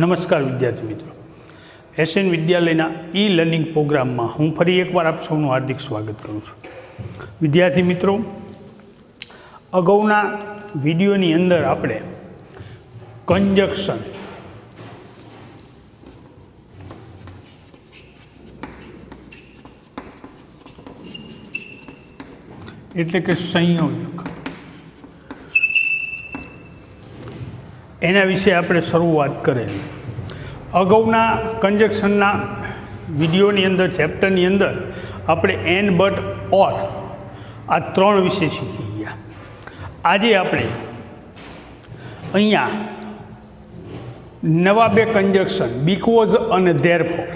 નમસ્કાર વિદ્યાર્થી મિત્રો, એસએન વિદ્યાલયના ઈ લર્નિંગ પ્રોગ્રામમાં હું ફરી એકવાર આપ સૌનું હાર્દિક સ્વાગત કરું છું. વિદ્યાર્થી મિત્રો, અગાઉના વિડીયોની અંદર આપણે કંજક્શન એટલે કે સંયોજક એના વિશે આપણે શરૂઆત કરેલી. અગાઉના કંજક્શનના વિડીયોની અંદર, ચેપ્ટરની અંદર આપણે એન બટ ઓર આ ત્રણ વિશે શીખી ગયા. આજે આપણે અહીંયા નવા બે કંજક્શન બીકોઝ અને ધેરફોર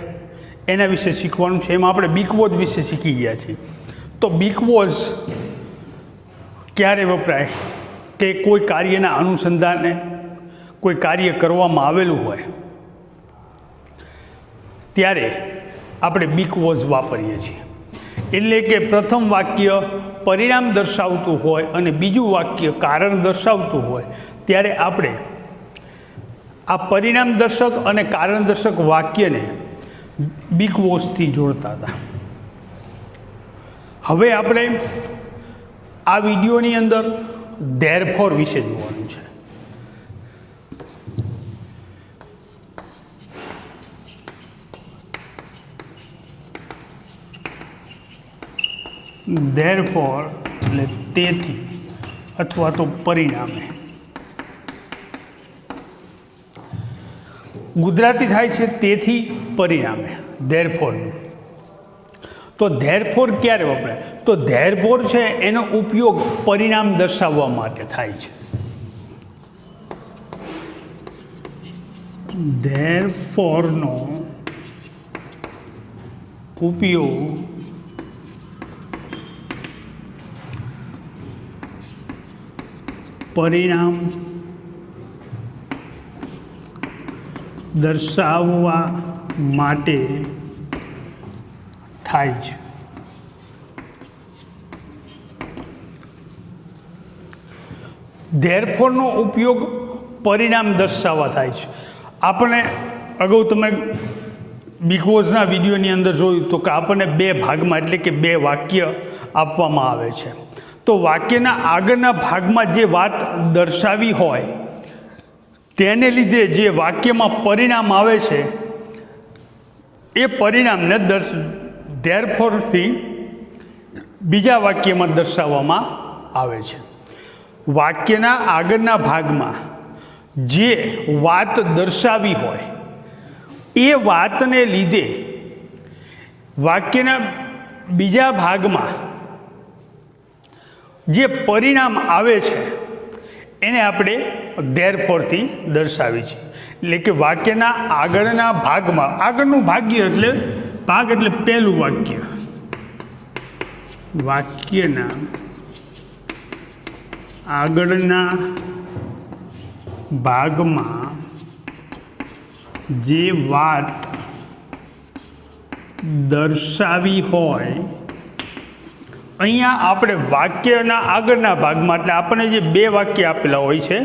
એના વિશે શીખવાનું છે. એમાં આપણે બીકોઝ વિશે શીખી ગયા છીએ. તો બીકોઝ ક્યારે વપરાય કે કોઈ કાર્યના અનુસંધાને કોઈ કાર્ય કરવામાં આવેલું હોય ત્યારે આપણે બીકોઝ વાપરીએ છીએ. એટલે કે પ્રથમ વાક્ય પરિણામ દર્શાવતું હોય અને બીજું વાક્ય કારણ દર્શાવતું હોય ત્યારે આપણે આ પરિણામ દર્શક અને કારણ દર્શક વાક્યને બીકોઝથી જોડતા હતા. હવે આપણે આ વિડીયોની અંદર ધેરફોર વિશે જોવાનું છે. ધેરફોર એટલે તેથી અથવા તો પરિણામે. ગુજરાતી થાય છે તેથી પરિણામે, ધેરફોરનું. તો ધેરફોર ક્યારે વપરાય? તો ધેરફોર છે એનો ઉપયોગ પરિણામ દર્શાવવા માટે થાય છે. ધેરફોરનો ઉપયોગ પરિણામ દર્શાવવા માટે થાય છે. ધેરફોરનો ઉપયોગ પરિણામ દર્શાવવા થાય છે. આપણે અગાઉ તમે બીકોઝના વિડીયોની અંદર જોયું તો કે આપણને બે ભાગમાં એટલે કે બે વાક્ય આપવામાં આવે છે. તો વાક્યના આગળના ભાગમાં જે વાત દર્શાવી હોય તેને લીધે જે વાક્યમાં પરિણામ આવે છે એ પરિણામને ધેરફોરથી બીજા વાક્યમાં દર્શાવવામાં આવે છે. વાક્યના આગળના ભાગમાં જે વાત દર્શાવી હોય એ વાતને લીધે વાક્યના બીજા ભાગમાં જે પરિણામ આવે છે એને આપણે ધેરફોરથી દર્શાવી છે. એટલે કે વાક્યના આગળના ભાગમાં, આગળનું ભાગ્ય એટલે ભાગ એટલે પહેલું વાક્ય, વાક્યના આગળના ભાગમાં જે વાત દર્શાવી હોય, અહીંયા આપણે વાક્યના આગળના ભાગમાં એટલે આપણે જે બે વાક્ય આપેલા હોય છે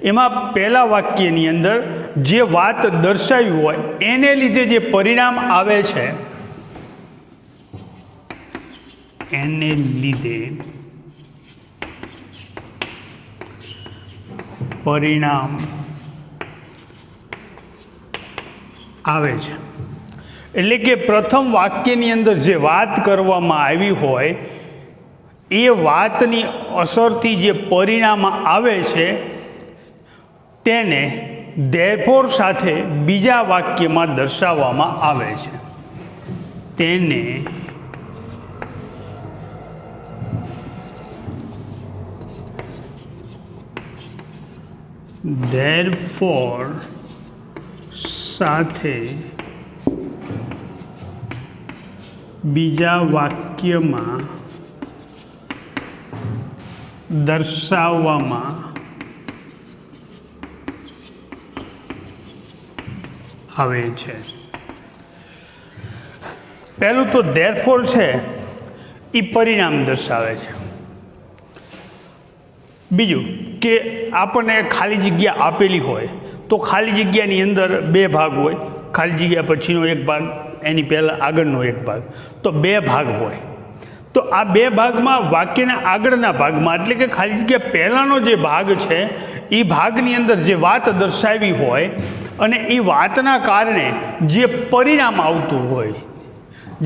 એમાં પહેલા વાક્યની અંદર જે વાત દર્શાવી હોય એને લીધે જે પરિણામ આવે છે એને લીધે પરિણામ આવે છે. એટલે કે પ્રથમ વાક્યની અંદર જે વાત કરવામાં આવી હોય એ વાતની અસરથી જે પરિણામ આવે છે તેને ધેરફોર સાથે બીજા વાક્યમાં દર્શાવવામાં આવે છે. તેને ધેરફોર સાથે બીજા વાક્યમાં દર્શાવવામાં આવે છે. પહેલું તો ધેરફોર છે એ પરિણામ દર્શાવે છે. બીજું કે આપણને ખાલી જગ્યા આપેલી હોય તો ખાલી જગ્યાની અંદર બે ભાગ હોય, ખાલી જગ્યા પછીનો એક ભાગ, એની પહેલાં આગળનો એક ભાગ, તો બે ભાગ હોય. તો આ બે ભાગમાં વાક્યના આગળના ભાગમાં એટલે કે ખાલી જગ્યા પહેલાંનો જે ભાગ છે એ ભાગની અંદર જે વાત દર્શાવી હોય અને એ વાતના કારણે જે પરિણામ આવતું હોય,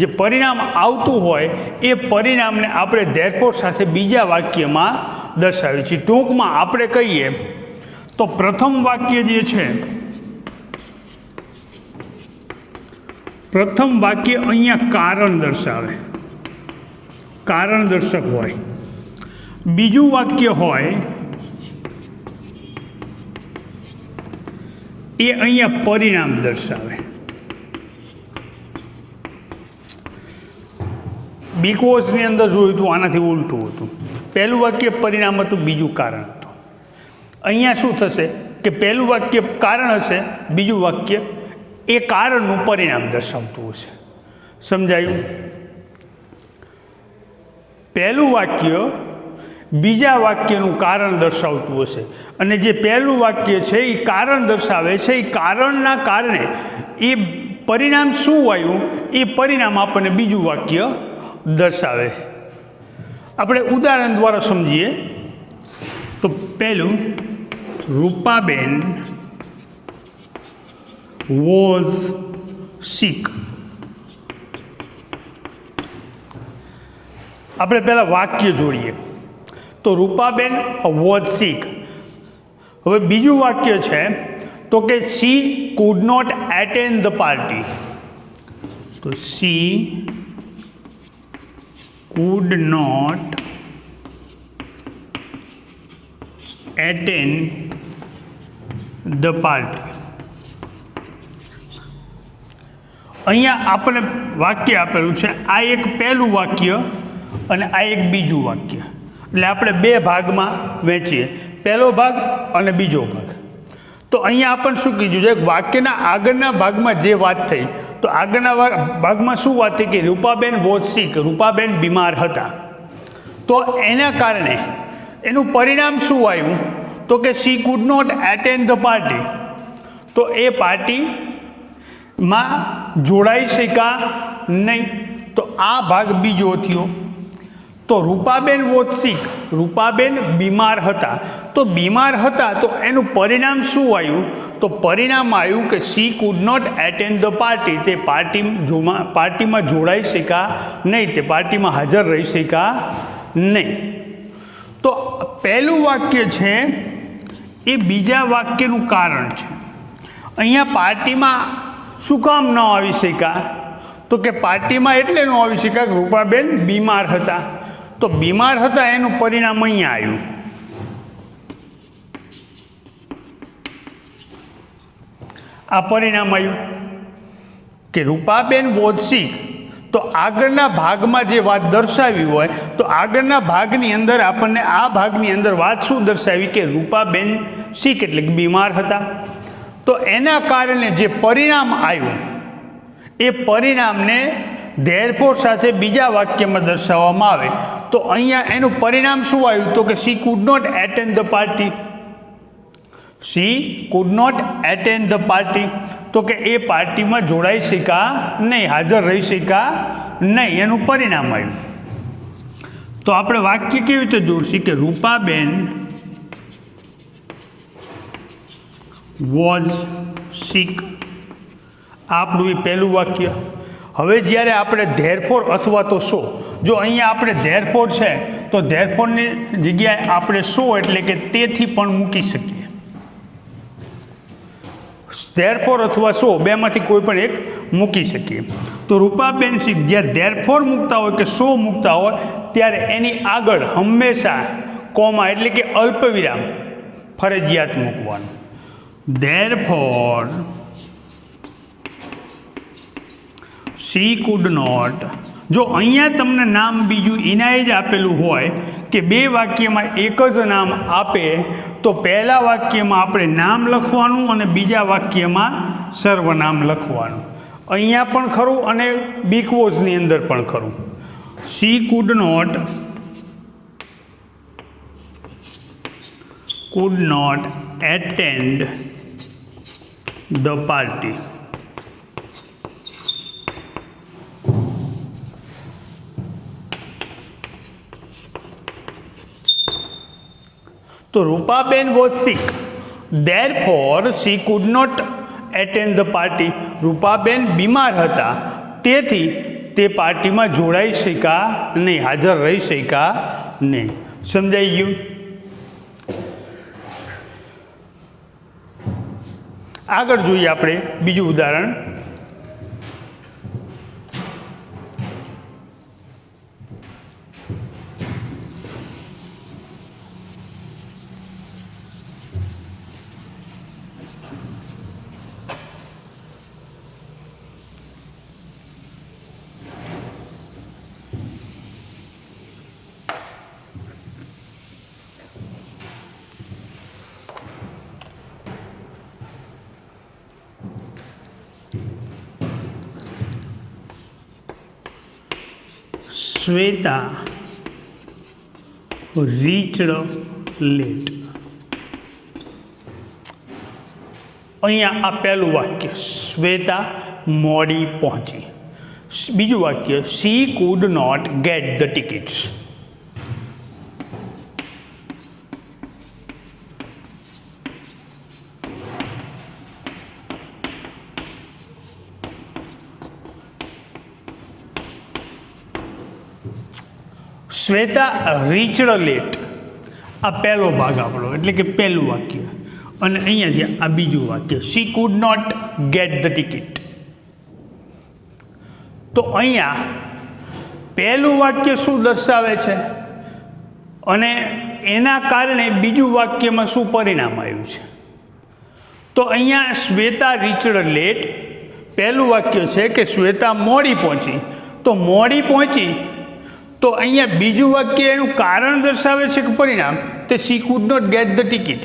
જે પરિણામ આવતું હોય એ પરિણામને આપણે ધેરફોર સાથે બીજા વાક્યમાં દર્શાવીએ છીએ. ટૂંકમાં આપણે કહીએ તો પ્રથમ વાક્ય જે છે, પ્રથમ વાક્ય અહીંયા કારણ દર્શાવે, કારણ દર્શક હોય. બીજું વાક્ય હોય એ અહીંયા પરિણામ દર્શાવે. બીકોઝની અંદર જોયું હતું આનાથી ઉલટું હતું. પહેલું વાક્ય પરિણામ હતું, બીજું કારણ હતું. અહીંયા શું થશે કે પહેલું વાક્ય કારણ હશે, બીજું વાક્ય એ કારણનું પરિણામ દર્શાવતું હશે. સમજાયું? પહેલું વાક્ય બીજા વાક્યનું કારણ દર્શાવતું હશે અને જે પહેલું વાક્ય છે એ કારણ દર્શાવે છે. એ કારણના કારણે એ પરિણામ શું આવ્યું એ પરિણામ આપણને બીજું વાક્ય દર્શાવે. આપણે ઉદાહરણ દ્વારા સમજીએ તો પહેલું, રૂપાબેન વોઝ સિક. આપણે પહેલાં વાક્ય જોડીએ તો રૂપાબેન વોઝ સિક. હવે બીજું વાક્ય છે તો કે she could not attend the party. તો she could not attend the party. અહીંયા આપણે વાક્ય આપેલું છે, આ એક પહેલું વાક્ય અને આ એક બીજું વાક્ય. એટલે આપણે બે ભાગમાં વહેંચીએ, પહેલો ભાગ અને બીજો ભાગ. તો અહીંયા આપણને શું કીધું છે, વાક્યના આગળના ભાગમાં જે વાત થઈ, તો આગળના ભાગમાં શું વાત થઈ કે રૂપાબેન વોઝ સિક, રૂપાબેન બીમાર હતા. તો એના કારણે એનું પરિણામ શું આવ્યું તો કે she could not attend the party. તો એ પાર્ટીમાં જોડાઈ શક્યા નહીં. તો આ ભાગ બીજો થયો. તો રૂપાબેન વોઝ સિક, રૂપાબેન બીમાર હતા. તો બીમાર હતા તો એનું પરિણામ શું આવ્યું તો પરિણામ આવ્યું કે she could not attend the party. તે પાર્ટીમાં જોડાઈ શક્યા નહીં, તે પાર્ટીમાં હાજર રહી શક્યા નહીં. તો પહેલું વાક્ય છે એ બીજા વાક્યનું કારણ છે. અહીંયા પાર્ટીમાં શું કામ ન આવી શક્યા તો કે પાર્ટીમાં એટલે ન આવી શક્યા કે રૂપાબેન બીમાર હતા. તો બીમાર હતા એનું પરિણામ અહીંયા આવ્યું. આ પરિણામ આવ્યું કે રૂપાબેન વોઝ સિક. તો આગળના ભાગમાં જે વાત દર્શાવી હોય તો આગળના ભાગની અંદર આપણને આ ભાગની અંદર વાત શું દર્શાવી કે રૂપાબેન સિક એટલે કે બીમાર હતા. તો એના કારણે જે પરિણામ આવ્યું એ પરિણામને ધેરફોર સાથે બીજા વાક્યમાં દર્શાવવામાં આવે. તો અહીંયા એનું પરિણામ શું આવ્યું તો કે she could not attend the party. She could not attend the party. તો કે એ પાર્ટીમાં જોડાઈ શક્યા નહીં, હાજર રહી શક્યા નહીં, એનું પરિણામ આવ્યું. તો આપણે વાક્ય કેવી રીતે જોડશું કે રૂપાબેન વોઝ સિક. આપણું એ પહેલું વાક્ય. હવે જ્યારે આપણે ધેરફોર અથવા તો સો, જો અહીંયા આપણે ધેરફોર છે તો ધેરફોરની જગ્યાએ આપણે સો એટલે કે તેથી પણ મૂકી શકીએ. ધેરફોર અથવા સો બેમાંથી કોઈ પણ એક મૂકી શકીએ. તો રૂપાબેન સિક જ્યારે ધેરફોર મૂકતા હોય કે સો મૂકતા હોય ત્યારે એની આગળ હંમેશા કોમા એટલે કે અલ્પવિરામ ફરજિયાત મૂકવાનું. Therefore she could not. જો અહીંયા તમને નામ બીજું એના જ આપેલું હોય કે બે વાક્યમાં એક જ નામ આપે તો પહેલા વાક્યમાં આપણે નામ લખવાનું અને બીજા વાક્યમાં સર્વનામ લખવાનું. અહીંયા પણ ખરું અને બીકોઝની અંદર પણ ખરું. She could not attend the party. તો Rupaben was sick, therefore she could not attend the party. Rupaben બીમાર હતા, તેથી તે પાર્ટીમાં જોડાઈ શક્યા નહીં, હાજર રહી શક્યા નહીં. સમજાઈ ગયું? આગળ જોઈએ આપણે બીજું ઉદાહરણ. Shweta reached late. અહીંયા આ પહેલું વાક્ય, શ્વેતા મોડી પહોંચી. બીજું વાક્ય, she could not get the tickets. Shweta reached late. આ પહેલો ભાગ આપણો, એટલે કે પહેલું વાક્ય. અને અહીંયાથી આ બીજું વાક્ય, she could not get the ticket. તો અહીંયા પહેલું વાક્ય શું દર્શાવે છે અને એના કારણે બીજું વાક્યમાં શું પરિણામ આવ્યું છે? તો અહીંયા શ્વેતા રીચડ લેટ, પહેલું વાક્ય છે કે શ્વેતા મોડી પહોંચી. તો મોડી પહોંચી, તો અહીંયા બીજું વાક્ય એનું કારણ દર્શાવે છે કે પરિણામ? તે she could not get the ticket.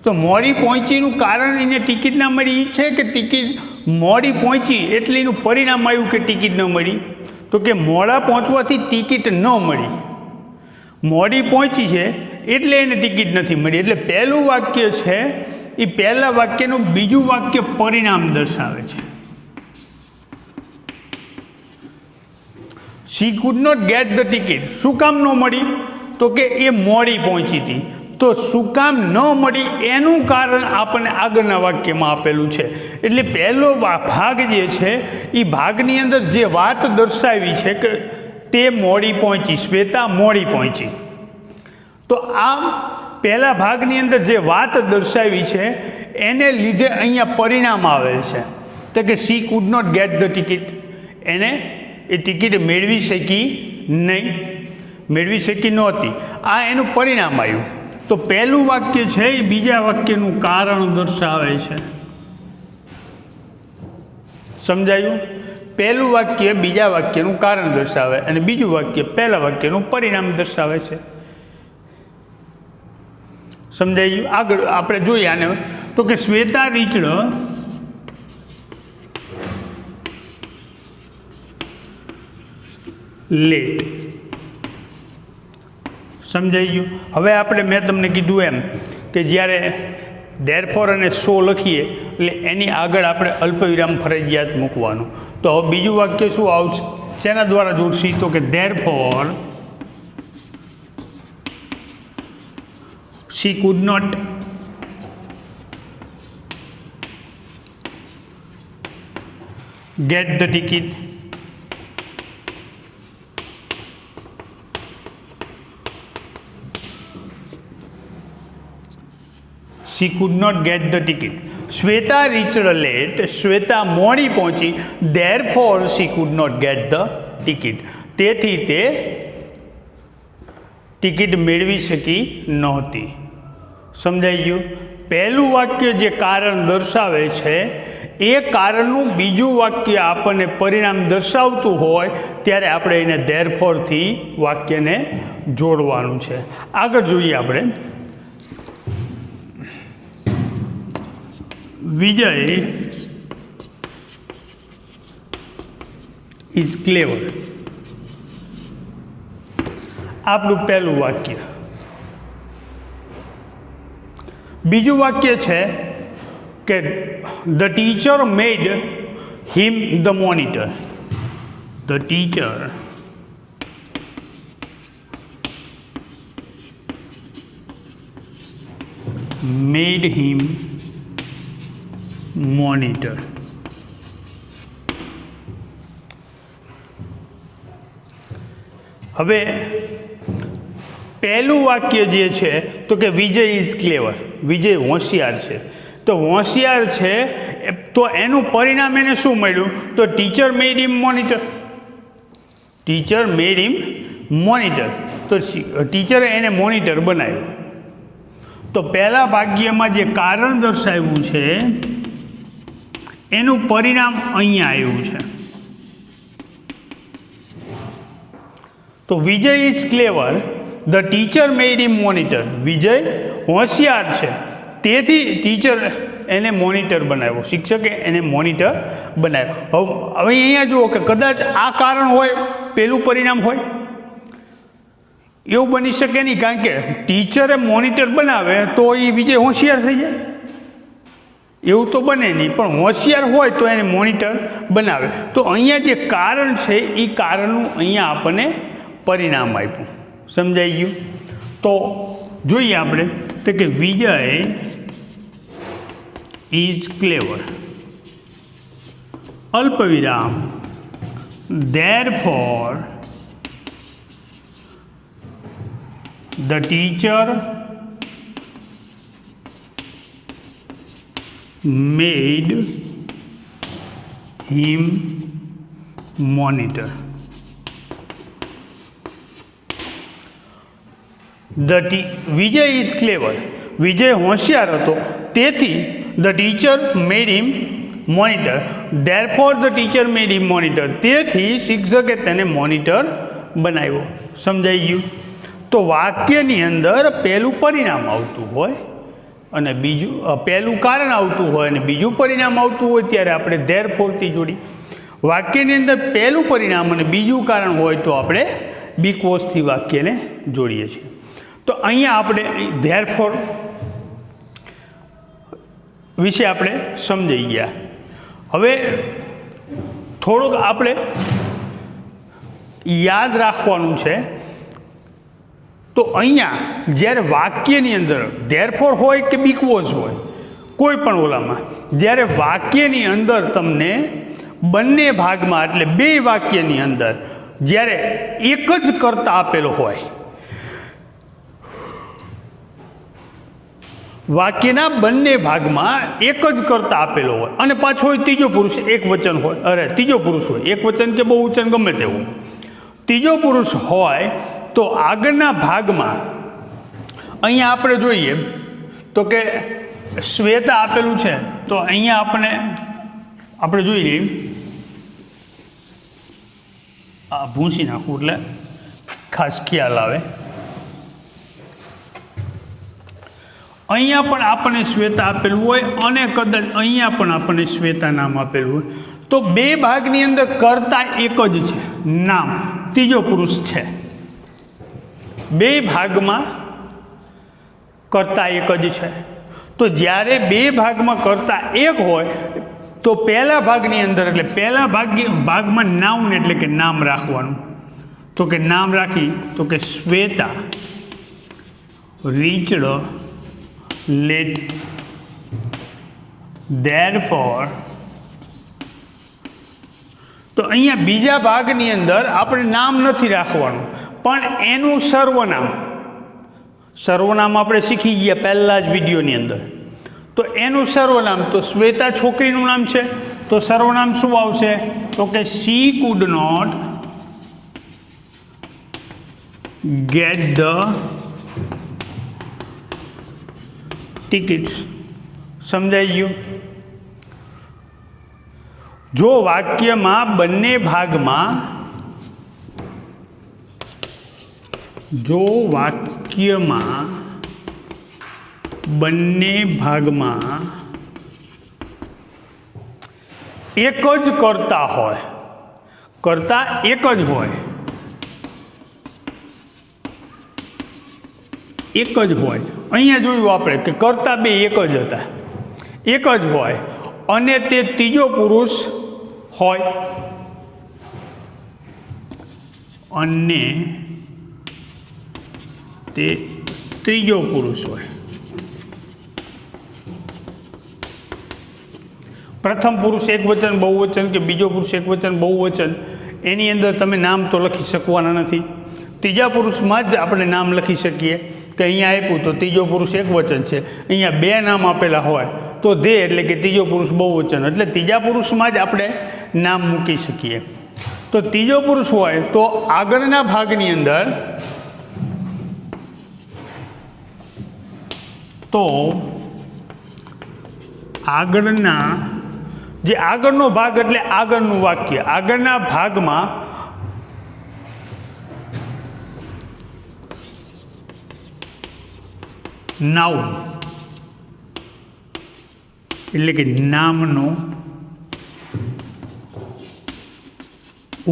તો મોડી પહોંચીનું કારણ એને ટિકિટ ના મળી છે કે ટિકિટ મોડી પહોંચી એટલે એનું પરિણામ આવ્યું કે ટિકિટ ન મળી? તો કે મોડા પહોંચવાથી ટિકિટ ન મળી, મોડી પહોંચી છે એટલે એને ટિકિટ નથી મળી. એટલે પહેલું વાક્ય છે એ પહેલા વાક્યનું બીજું વાક્ય પરિણામ દર્શાવે છે. She could not get the ticket. શું કામ ન મળી? તો કે એ મોડી પહોંચી હતી. તો શું કામ ન મળી એનું કારણ આપણને આગળના વાક્યમાં આપેલું છે. એટલે પહેલો ભાગ જે છે એ ભાગની અંદર જે વાત દર્શાવી છે કે તે મોડી પહોંચી, શ્વેતા મોડી પહોંચી. તો આ પહેલા ભાગની અંદર જે વાત દર્શાવી છે એને લીધે અહીંયા પરિણામ આવેલ છે તો કે she could not get the ticket. એને એ ટિકિટ મેળવી શકી નહીં, મેળવી શકી નહોતી. આ એનું પરિણામ આવ્યું. તો પહેલું વાક્ય છે એ બીજા વાક્યનું કારણ દર્શાવે છે. સમજાયું? પહેલું વાક્ય બીજા વાક્યનું કારણ દર્શાવે અને બીજું વાક્ય પહેલા વાક્યનું પરિણામ દર્શાવે છે. સમજાઈ ગયું? આગળ આપણે જોઈએ આને. તો કે શ્વેતા રીચડ લેટ. સમજાઈ ગયું? હવે આપણે મેં તમને કીધું એમ કે જ્યારે ધેરફોર અને સો લખીએ એટલે એની આગળ આપણે અલ્પવિરામ ફરજિયાત મૂકવાનું. તો હવે બીજું વાક્ય શું આવશે, શેના દ્વારા જોડશી? તો કે therefore she could not get the ticket. She could not get the ticket. Shweta reached late. Shweta મોડી પહોંચી. Therefore she could not get the ticket. તેથી તે ટિકિટ મેળવી શકી નહોતી. સમજાઈ ગયું? પહેલું વાક્ય જે કારણ દર્શાવે છે એ કારણનું બીજું વાક્ય આપણને પરિણામ દર્શાવતું હોય ત્યારે આપણે એને ધેરફોરથી વાક્યને જોડવાનું છે. આગળ જોઈએ આપણે. વિજય ઇઝ ક્લેવર. આપણું પહેલું વાક્ય. બીજું વાક્ય છે કે the teacher made him the monitor. The teacher made him monitor. હવે પહેલું વાક્ય જે છે તો કે વિજય ઇઝ ક્લેવર, વિજય હોશિયાર છે. તો હોશિયાર છે તો એનું પરિણામ એને શું મળ્યું? તો teacher made him monitor. Teacher made him monitor. તો ટીચરે એને મોનિટર બનાવ્યું. તો પહેલા વાક્યમાં જે કારણ દર્શાવ્યું છે એનું પરિણામ અહીંયા આવ્યું છે. તો Vijay is clever, the teacher made him monitor. Vijay હોશિયાર છે તેથી ટીચર એને મોનિટર બનાવ્યો, શિક્ષકે એને મોનિટર બનાવ્યો. હવે અહીંયા જુઓ કે કદાચ આ કારણ હોય, પેલું પરિણામ હોય, એવું બની શકે નહીં. કારણ કે ટીચરે મોનિટર બનાવે તો એ વિજય હોશિયાર થઈ જાય, એવું તો બને નહીં. પણ હોશિયાર હોય તો એને મોનિટર બનાવે. તો અહીંયા જે કારણ છે એ કારણનું અહીંયા આપણને પરિણામ આપ્યું. સમજાઈ ગયું? તો જોઈએ આપણે તો કે વિજય ઇઝ ક્લેવર, અલ્પવિરામ, therefore the teacher made him monitor. Vijay is clever, Vijay હોશિયાર હતો તેથી the teacher made him monitor. Therefore the teacher made him monitor. તેથી શિક્ષકે તેને મોનિટર બનાવ્યો. સમજાઈ ગયું? તો વાક્યની અંદર પહેલું પરિણામ આવતું હોય અને બીજું પહેલું કારણ આવતું હોય અને બીજું પરિણામ આવતું હોય ત્યારે આપણે ધેરફોરથી જોડી. વાક્યની અંદર પહેલું પરિણામ અને બીજું કારણ હોય તો આપણે બીકોઝથી વાક્યને જોડીએ છીએ. તો અહીંયા આપણે ધેરફોર વિશે આપણે સમજાઈ ગયા. હવે થોડુંક આપણે યાદ રાખવાનું છે. તો અહીંયા જ્યારે વાક્યની અંદર ધેરફોર હોય કે બીકોઝ હોય, કોઈ પણ ઓલામાં જ્યારે વાક્યની અંદર તમને બંને ભાગમાં એટલે બે વાક્યની અંદર જ્યારે એક જ કર્તા આપેલો હોય, વાક્યના બંને ભાગમાં એક જ કર્તા આપેલો હોય અને પાછો ત્રીજો પુરુષ એક વચન હોય, ત્રીજો પુરુષ હોય, એક વચન કે બહુવચન ગમે તેવું, ત્રીજો પુરુષ હોય તો આગળના ભાગમાં અહીંયા આપણે જોઈએ તો કે શ્વેતા આપેલું છે. તો અહીંયા આપણે જોઈ લઈએ, આ ભૂંસી નાખવું એટલે ખાસ ખ્યાલ આવે. અહીંયા પણ આપણને શ્વેતા આપેલું હોય અને કદાચ અહીંયા પણ આપણને શ્વેતા નામ આપેલું હોય. તો બે ભાગની અંદર કર્તા એક જ છે, નામ ત્રીજો પુરુષ છે. બે ભાગમાં કર્તા એક જ છે. તો જ્યારે બે ભાગમાં કર્તા એક હોય તો પહેલા ભાગની અંદર એટલે પહેલા ભાગમાં નાઉન એટલે કે નામ રાખવાનું. તો કે નામ રાખી તો કે શ્વેતા રીચડ લેટ, ધેરફોર. તો અહીંયા બીજા ભાગની અંદર આપણે નામ નથી રાખવાનું પણ એનું સર્વનામ આપણે શીખી ગયા પહેલા જ વિડીયોની અંદર. તો એનું સર્વનામ તો શ્વેતા છોકરીનું નામ છે તો સર્વનામ શું આવશે? તો કે she could not get the tickets. સમજાઈ ગયું? જો વાક્યમાં બંને ભાગમાં એક જ કર્તા હોય, કર્તા એક જ હોય, અહીંયા જોયું આપણે કે કર્તા બે એક જ હતા. એક જ હોય અને તે ત્રીજો પુરુષ હોય અને તે ત્રીજો પુરુષ હોય. પ્રથમ પુરુષ એકવચન બહુવચન કે બીજો પુરુષ એકવચન બહુવચન એની અંદર તમે નામ તો લખી શકવાના નથી. ત્રીજા પુરુષમાં જ આપણે નામ લખી શકીએ કે અહીંયા આપ્યું તો ત્રીજો પુરુષ એકવચન છે, અહીંયા બે નામ આપેલા હોય તો ધે એટલે કે ત્રીજો પુરુષ બહુવચન, એટલે ત્રીજા પુરુષમાં જ આપણે નામ મૂકી શકીએ. તો ત્રીજો પુરુષ હોય તો આગળના ભાગની અંદર તો આગળના જે આગળનો ભાગ એટલે આગળનું વાક્ય, આગળના ભાગમાં નાઉન એટલે કે નામનો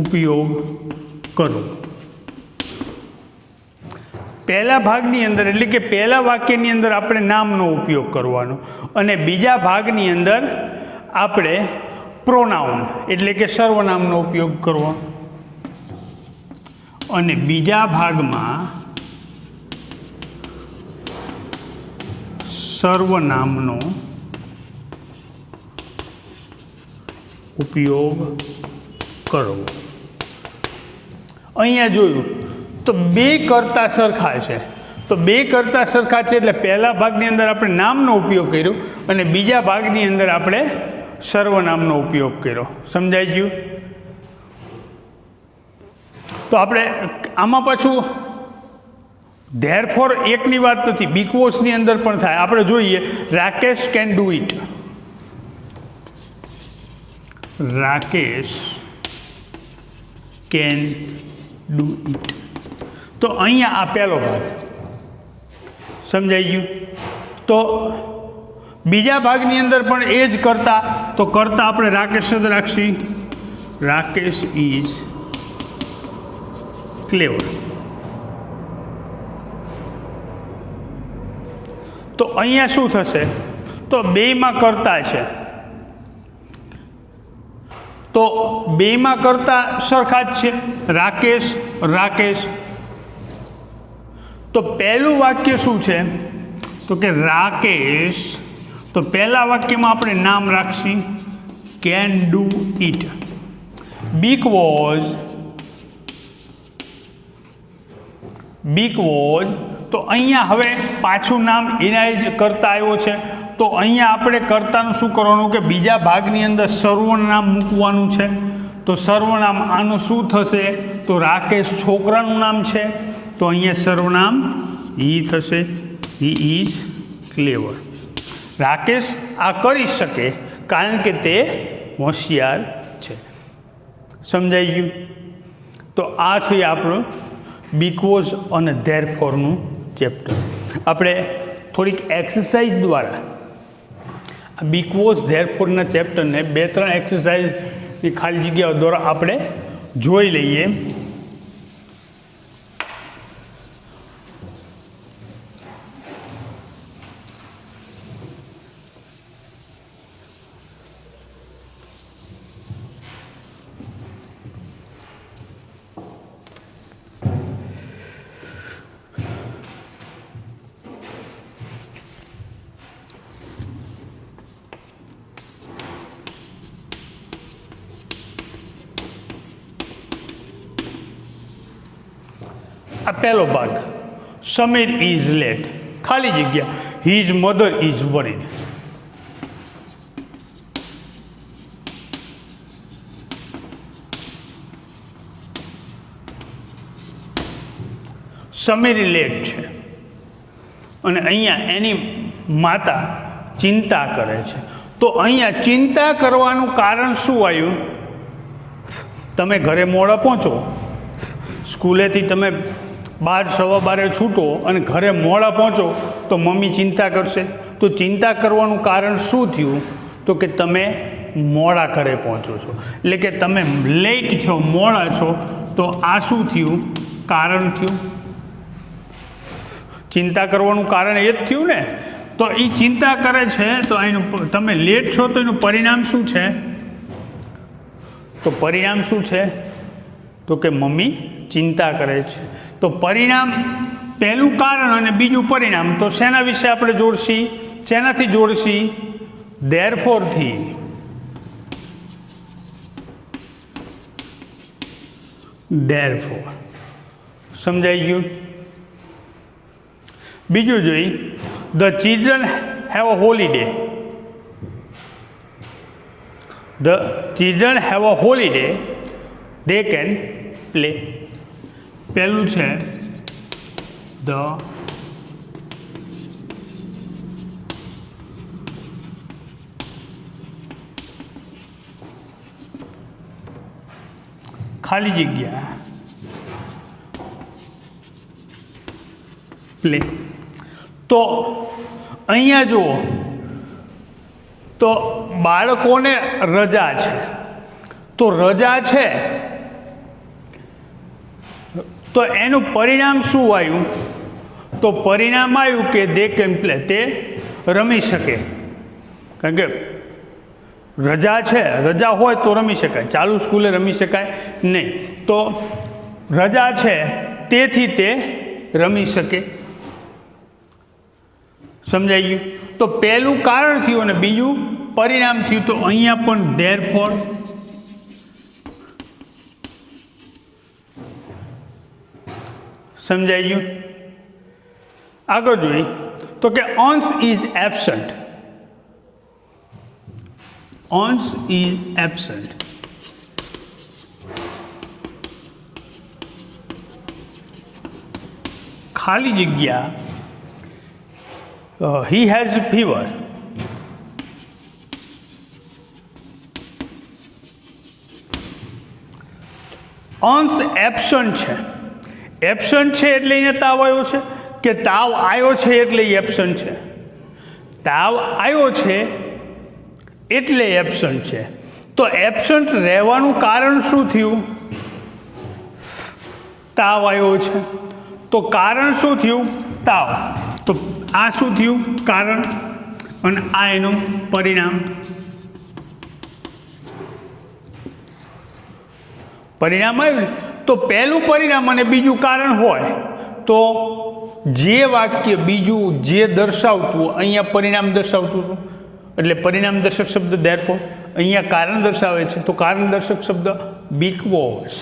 ઉપયોગ કરો. પહેલા ભાગની અંદર એટલે કે પહેલા વાક્યની અંદર આપણે નામનો ઉપયોગ કરવાનો અને બીજા ભાગની અંદર આપણે પ્રોનાઉન એટલે કે સર્વનામનો ઉપયોગ કરવો અને બીજા ભાગમાં સર્વનામનો ઉપયોગ કરવો. અહીંયા જોયું તો બે કરતા સરખા છે, તો બે કરતા સરખા છે એટલે પહેલા ભાગની અંદર આપણે નામનો ઉપયોગ કર્યો અને બીજા ભાગની અંદર આપણે સર્વનામનો ઉપયોગ કર્યો. સમજાઈ ગયું? તો આપણે આમાં પાછું ધેરફોર એકની વાત નથી, બીકોઝની અંદર પણ થાય. આપણે જોઈએ Rakesh can do it, Rakesh can do it. તો અહીંયા આ પહેલો ભાગ સમજાઈ ગયું. તો બીજા ભાગની અંદર પણ એ જ કરતા, તો કરતા આપણે રાકેશ જ રાખશી, રાકેશ ઇઝ ક્લેવર. તો અહીંયા શું થશે? તો બેયમાં કરતા છે, તો બેયમાં કરતા સરખા જ છે, રાકેશ રાકેશ. તો પહેલું વાક્ય શું છે? તો કે રાકેશ, તો પહેલા વાક્યમાં આપણે નામ રાખશી કેન ડુ ઇટ, બીકોઝ તો અહીંયા હવે પાછું નામ એના જ કરતા આવ્યો છે. તો અહીંયા આપણે કર્તાનું શું કરવાનું કે બીજા ભાગની અંદર સર્વનામ મૂકવાનું છે. તો સર્વનામ આનું શું થશે? તો રાકેશ છોકરાનું નામ છે, તો અહીંયા સર્વનામ હી થશે, હી ઇઝ ક્લેવર. રાકેશ આ કરી શકે કારણ કે તે હોશિયાર છે. સમજાઈ ગયું? તો આ છે આપણું બીકોઝ અને ધેરફોરનું ચેપ્ટર. આપણે થોડીક એક્સરસાઇઝ દ્વારા બીકોઝ ધેરફોરના ચેપ્ટરને 2-3 એક્સરસાઇઝની ખાલી જગ્યાઓ દ્વારા આપણે જોઈ લઈએ. આ પહેલો ભાગ, સમીર ઇઝ લેટ, ખાલી જગ્યા his mother is worried. Sameer late છે અને અહીંયા એની માતા ચિંતા કરે છે. તો અહીંયા ચિંતા કરવાનું કારણ શું આવ્યું? તમે ઘરે મોડા પહોંચો, સ્કૂલેથી તમે 12-12 છૂટો અને ઘરે મોડા પહોંચો તો મમ્મી ચિંતા કરશે. તો ચિંતા કરવાનું કારણ શું થયું? તો કે તમે મોડા ઘરે પહોંચો છો, એટલે કે તમે લેટ છો, મોડા છો. તો આ શું થયું? કારણ થયું. ચિંતા કરવાનું કારણ એ જ થયું ને. તો એ ચિંતા કરે છે તો એનું તમે લેટ છો તો એનું પરિણામ શું છે? તો પરિણામ શું છે? તો કે મમ્મી ચિંતા કરે છે. તો પરિણામ પહેલું કારણ અને બીજું પરિણામ, તો શેના વિશે આપણે જોડશી? શેનાથી જોડશી? ધેરફોરથી. ધેરફોર. સમજાઈ ગયું? બીજું જોઈ, the children have a holiday. The children have a holiday, they can play. પહેલું છે ધ ખાલી જગ્યા પ્લે. તો અહીંયા જુઓ તો બાળકોને રજા છે, તો રજા છે તો એનું પરિણામ શું આવ્યું? તો પરિણામ આવ્યું કે દે કેન પ્લે, તે રમી શકે. કારણ કે રજા છે, રજા હોય તો રમી શકાય, ચાલુ સ્કૂલે રમી શકાય નહીં. તો રજા છે તેથી તે રમી શકે. સમજાઈ ગયું? તો પહેલું કારણ થયું અને બીજું પરિણામ થયું. તો અહીંયા પણ ધેરફોર. સમજાઈ ગયું? આગળ જોઈ તો કે અંશ ઇઝ એબસન્ટ. અંશ ઇઝ એબસન્ટ. ખાલી જગ્યા he has fever. અંશ એબસન્ટ છે. એબસન્ટ છે એટલે અહીંયા તાવ આવ્યો છે, કે તાવ આવ્યો છે એટલે એબસન્ટ છે? તાવ આવ્યો છે એટલે એબસન્ટ છે. તો એબસન્ટ રહેવાનું કારણ શું થયું? તાવ આવ્યો છે તો કારણ શું થયું? તાવ. તો આ શું થયું? કારણ. અને આ એનું પરિણામ. પરિણામ આવ્યું તો પહેલું પરિણામ અને બીજું કારણ હોય તો જે વાક્ય બીજું જે દર્શાવતું અહીંયા પરિણામ દર્શાવતું હતું એટલે પરિણામ દર્શક શબ્દ ધેરફોર, અહીંયા કારણ દર્શાવે છે તો કારણ દર્શક શબ્દ બીકોઝ.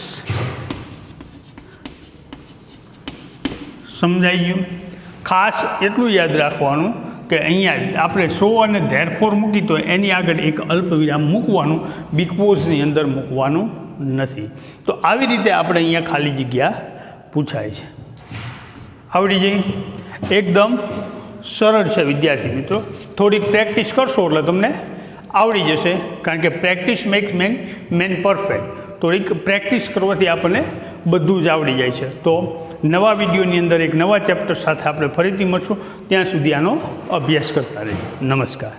સમજાઈ ગયું? ખાસ એટલું યાદ રાખવાનું કે અહીંયા આપણે સો અને ધેરફોર મૂકી તો એની આગળ એક અલ્પ વિરામ મૂકવાનું, બીકોઝની અંદર મૂકવાનું નથી. તો આવી રીતે આપણે અહીંયા ખાલી જગ્યા પૂછાય છે. આવડી જઈ? એકદમ સરળ છે વિદ્યાર્થી મિત્રો. થોડીક પ્રેક્ટિસ કરશો એટલે તમને આવડી જશે. કારણ કે પ્રેક્ટિસ મેક્સ મેન પરફેક્ટ. થોડીક પ્રેક્ટિસ કરવાથી આપણને બધું જ આવડી જાય છે. તો નવા વિડીયોની અંદર એક નવા ચેપ્ટર સાથે આપણે ફરીથી મળશું. ત્યાં સુધી આનો અભ્યાસ કરતા રહીએ. નમસ્કાર.